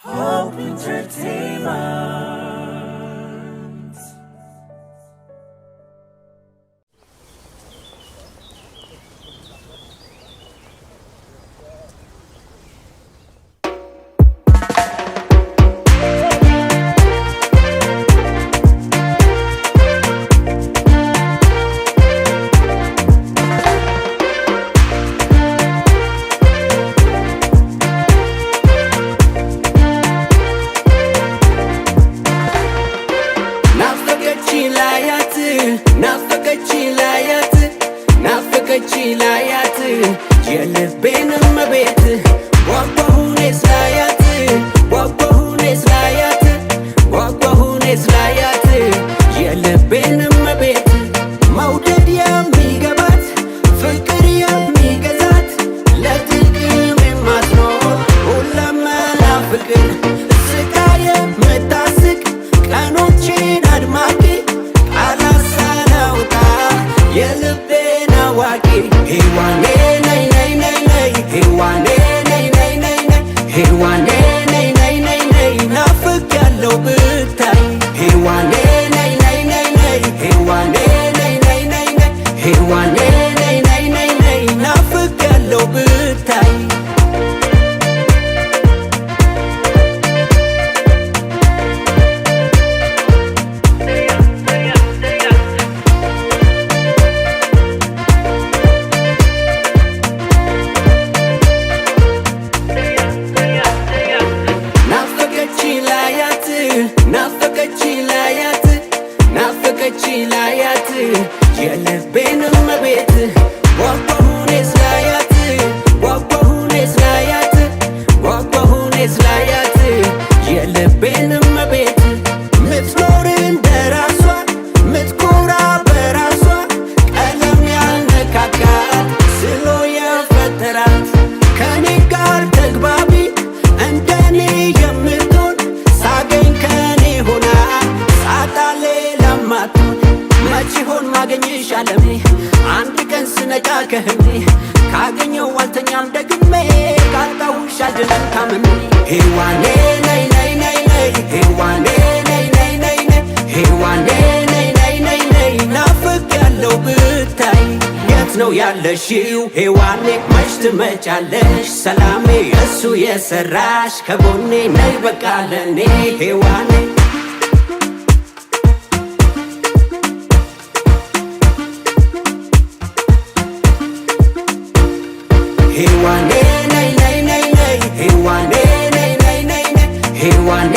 Hope Entertainment. ላያት የልቤን እመቤት ጓጓሁኔስ ላያት የልቤን እመቤት መውደድ የሚገባት ፍቅር የሚገዛት ለጥቅም የማትኖር ሁለመና ፍቅር ስቃ የምታስቅ ቀኖቼን አድማቂ ቃላት ሳላውጣ የልቤን አዋቂ ሔዋኔ ነይ ነይ ነይ ነይ ሔዋኔ ነይ ነይ ነይ ነይ ሔዋኔ ነይ ነይ ነይ ነይ ናፍቄያለሁ ብታይ ሔዋኔ ነይ ነይ ነይ ነይ ሔዋኔ ነይ ነይ ነይ ነይ ሔዋኔ ነይ ነይ ነይ ነይ ናፍቄያለሁ ብታይ ላያት የልቤን እመቤት ጓጓሁኔስ ላያት የልቤን እመቤት ምትኖር እንደራሷ ምትኮራ በራሷ ቀለም ያልነካካት ስሎ የፈጠራት ከኔ ጋር ተግባቢ እንደኔ የምትሆን ሳገኝ ከኔ ሆና ሳጣ ሌላ ማትሆን መች ይሆን ማገኝሽ አለሜ አንድ ቀን ስነቃ ከህልሜ ካገኘው አልተኛም ደግሜ ካጣሁሽ አልድንም ታምሜ ሔዋኔ ነይ ነይ ነይ ነይ ሔዋኔ ነይ ነይ ነይ ነይ ሔዋኔ ነይ ነይ ነይ ነይ ናፍቄያለሁ ብታይ የት ነው ያለሽው ሔዋኔ መች ትመጫለሽ ሰላሜ እሱ የሰራሽ ከጎኔ ነይ በቃ ለኔ ሔዋኔ ሔዋኔ ነይ ነይ ነይ ነይ ሔዋኔ ነይ ነይ ነይ ነይ ሔዋኔ